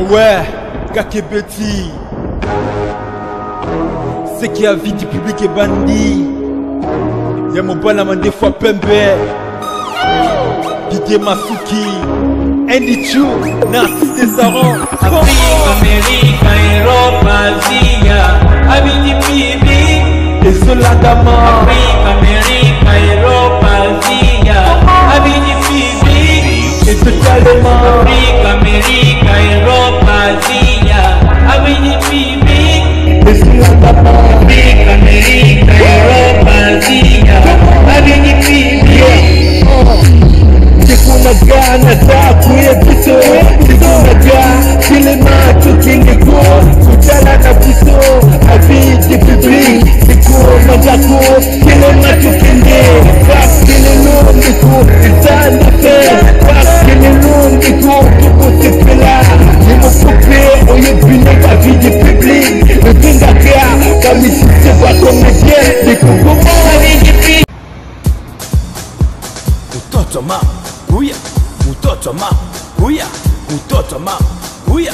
ouais, Kakebeti. C'est qui a vie du public et bandit. Y'a mon banama des fois Pembe. Didier Masuki. Andy Chou, Narcisse Desaron. Afrique, Amérique, Europe, Asie, Avis du public. Et cela d'Ama. Afrique, Amérique, Europe, Asie, Avis du public. Et totalement. Afrique, Amérique, Europe, Asie, Avis du public. Et cela d'Ama. Afrique, Amérique, Europe, Asie, Avis du public. Sikunaga na taku ya pito. Sikunaga kile macho kiniko. Kujala na pito. Avis du public. Sikunaga ko kile macho kinde. Parce que le nom du coup est un affaire. Parce que le nom du coup tout se fait là. Ils m'ont coupé au lieu de punir la vie du public. Le Kingaga comme ici c'est pas comédien. C'est comment la vie du public. Mtoto ma huya, mtoto ma huya, mtoto ma huya,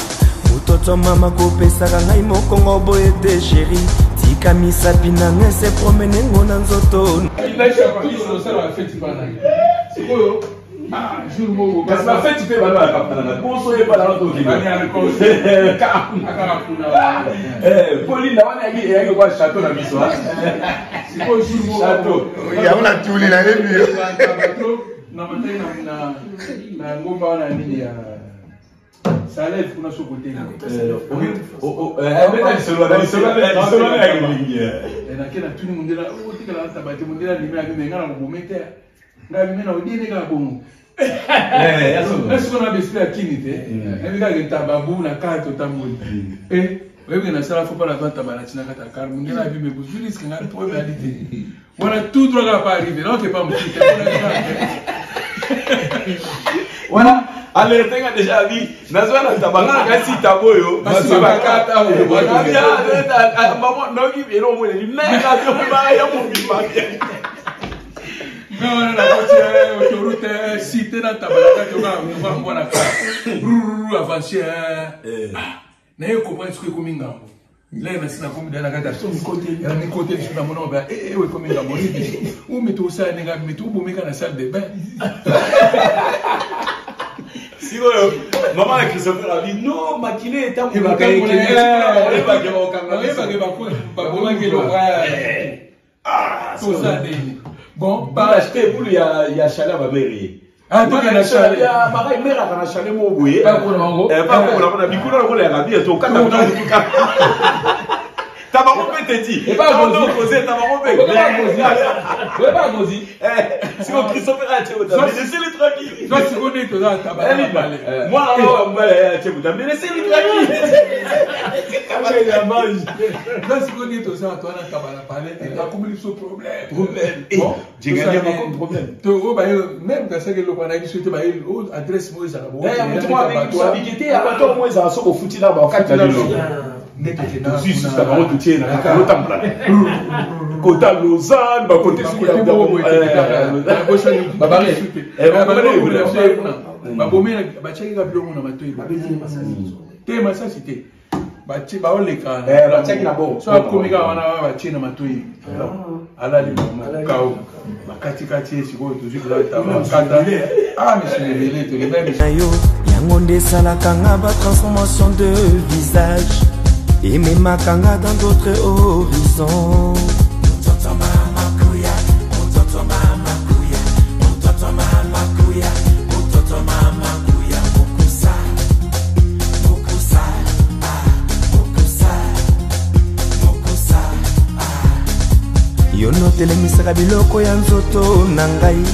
mtoto mama kopesaka ngai mokongo boye te chéri tika misapi na ngai se promene ngona nzoto Parce que fait tu fais balade à la bonsoir et pas dans l'autre Pauline on a dit il y a quoi château la biso c'est quoi jour château il y a on a tout les l'année mieux na ngomba wana nini ya salef kuna soko tena na kena tuni mundela o tikala tabate mundela limela bimenga na ngomete nga bimena odine ka bongo est-ce qu'on a besoin de kinité et nga ngetababu na kato tamboli wewe na sala faut pas la vente balatina kata car mundela bime buzuli skinga pour réalité voilà tout droit va pas arriver non que pas mon voilà allez tenga déjà vie nazwa na tabanga kasi taboyo kasi bakata voilà maman noki ero mo ni mega ba ya mo bimake non la voiture autoroute cité na tabanga to va mbona ka avancer na yo comprendre ce que comme ngambo là na sina comme dans la gada son côté na mi côté sur na mono ba we comme ngambo ni ou meto ça nga meto bo meka na salle de bain. Si maman et Christopher a dit non, maquiner est un peu bon, pas acheter pour il y a chalet à ma mairie. Ah, toi, il y a chalet. Il y a pareil, mère a un chalet, mon bouillet. Pas pour l'ango. Pas pour l'ango. On a mis pour l'ango, on a mis tout. T'as pas compris, dit. Et pas Gozi. T'as pas compris. Ouais, pas Gozi. Si on Christopher a été au temps, laissez-les tranquilles. Toi, tu connais tout ça, t'as pas. Moi, mais laissez-les tranquilles. Il a mangé. Toi, tu connais tout ça, toi, t'as pas la palette. T'as compris ce problème. Problème. J'ai gagné mon problème. Même dans ce que l'on a discuté, adresse moi, ça va. Moi, avec toi, habité, à toi, moi, ça va se refoutir là-bas. En 4 ans. Juste la parole de Tiena, Kota Lausanne, côté transformation de visage. Et mes makanga dans d'autres horizons. Yono telemisaka biloko ya nzoto na ngai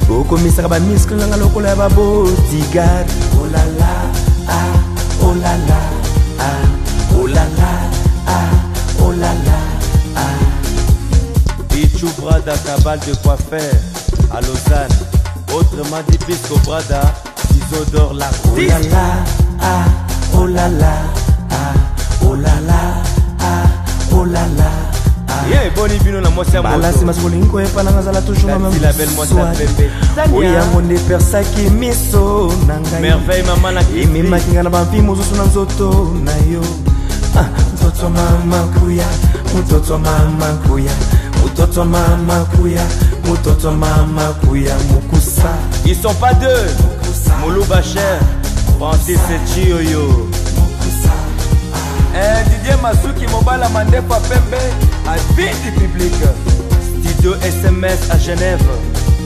okomisaka bamiskle nanga lokola ya babodyguard. Oh la la, ah, oh la la, ah. Oh la la, ah, oh la la, ah. Ichou Brada, cabal de quoi faire à Lausanne. Autrement dit, Pisco Brada, Isodore la. Oh la la, ah, oh la la, ah, oh la la, ah, oh la la, ah. boni bino na mwasi ya moto balasi masikolingo epana ngazala toujours mama la belle mwasi ya pembe oyango nde persaki miso na ngai merveille mama na ememaki nga na bampi mosusu na nzoto na yo mtoto mama kuya mtoto mama kuya mtoto mama kuya mtoto mama kuya mukusa. Ils sont pas deux Moulou Bacher Francis Chioyo Didier Masuki Mobala Mandefa Pembe à vie du public. Studio SMS à Genève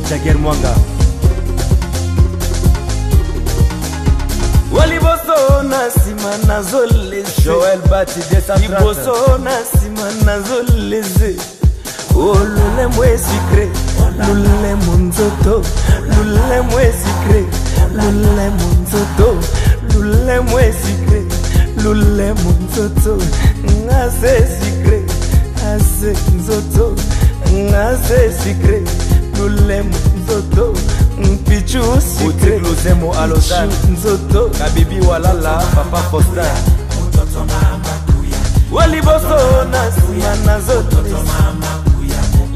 Jagger Mwanga Waliboso na sima nazoleze Joël Bati Liboso na sima nazoleze Oh lule mwe secret lule munzoto lule mwe secret lule munzoto lule mwe secret lule munzoto ngase secret ase nzoto ngase secret lule munzoto mpichu secret luzemo alosan nzoto kabibi walala papa Foster mtoto mama kuya waliboso na sima nazoto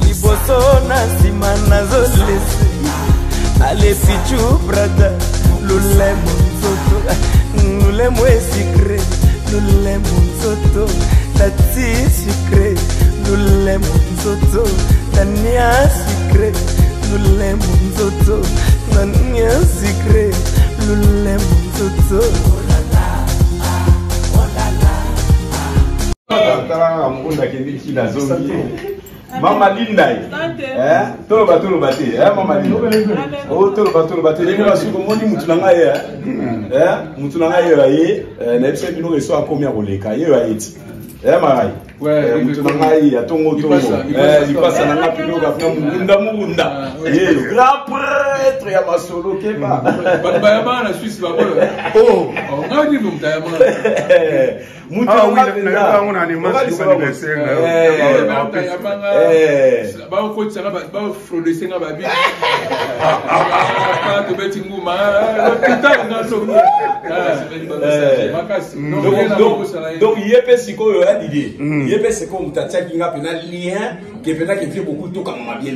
liboso na sima nazolese ale pichu brother lule munzoto lule mwe secret lule munzoto tati secret lule munzoto tania secret lule munzoto nania secret lule munzoto Mama Linda, toloba te, Mama Linda. Oh toloba te. Lenga suko moni mutunanga mutunanga ye, na episode bino reso akomia koleka ye ya eti. Marai. Mutunanga ye atongo il passe na ngapino ka munda. Ye grand prêtre ya masolo keba. Ba ba na Suisse ba bolo. Oh, ngadi mumta ma. Mutunanga on animation anniversaire. Ba ko tsanga ba fraude senga ba bi. Ba to beti nguma. Putain na so. Donc yepé sikoyo ya Didier. Yepé c'est comme tatia qui nga pena lien qui pena qui fait beaucoup tout comme bien.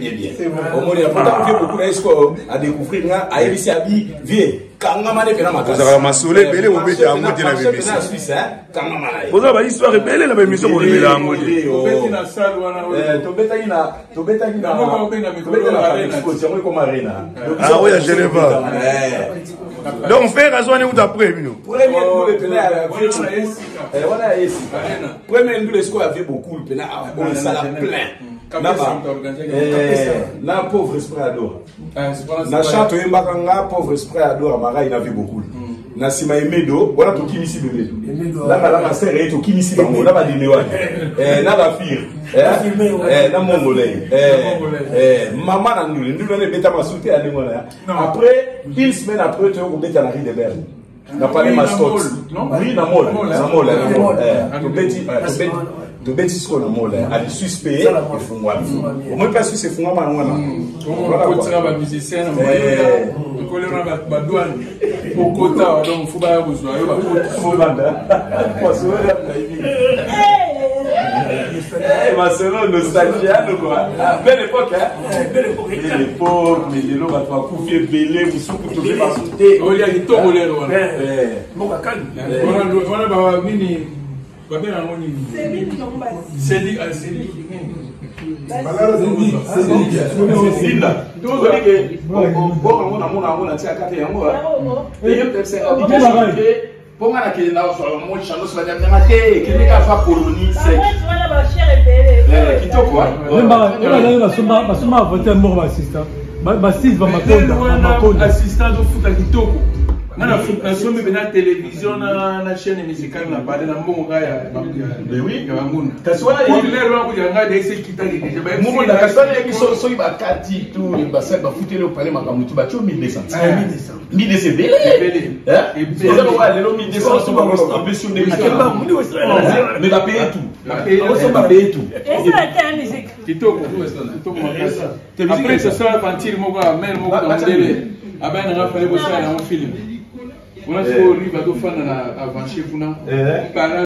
Au moins il y a pas fait beaucoup d'esco à découvrir nga a ebisi abi vie. Kanga mane pena makasi. Vous avez masolé belé au beti à moti na bébé. Kanga mane. Vous avez histoire belé la émission pour le la moti. Beti na salle wana. To beta ina. Mo benga mikolo arena. Comme arena. Ah oui à Genève. Donc faire azone ou d'après bino. Premier nous le pena voilà ici. Premier nous le score avait beaucoup le pena on ça la plein. Na pauvre esprit adore. Na chante yembakanga pauvre esprit adore mara il avait beaucoup. Na sima emedo voilà to kimisi bébé. Là la sœur est to kimisi bango là ba dinewa. Na la fille. Na mongolais. Maman na nous ne beta masouté à ngona. Après une semaine après tu au beta la rue de Berne. Na pas les mascottes. Oui na mol. To beti sko na mol. Ali suspect ifungwa. Au moins pas c'est fungwa mwana. On peut ba musicien na ko le na ba douane. Okota donc faut ba besoin yo ba ko banda. Ma sœur nostalgie quoi. Belle époque Belle époque mais les lots va pas couper belé musuku to be basute. O ya kitoko lelo wana. Moka kali. Wana ba mini ba bena ngoni. Seli aseli. Linda. Tout que bon on a tia kate yango. Et peut-être c'est ponga na kele na so mo chano so la nyama te kele ka fa colonie c'est voilà ba cher et kitoko ba soma voter mort ba assistant ba sis va makonda assistant do futa kitoko na futa so me na télévision na chaîne musicale na bale na mbongo kaya mais oui ya nguna kaswana il est loin ko yanga de ese kitali déjà ba mo na kaswana ki so ba kati tout ba sa ba futele au palais makamu tu ba tu 1200 1200 belé et ça va le 1200 so ba ambition de mais la payer tout la payer tout et ça la terre musique kitoko après ce soir partir mo ba mère mo ko ndele abana nga fale bo sa na film. On a fait lui va do fana na avant chef na.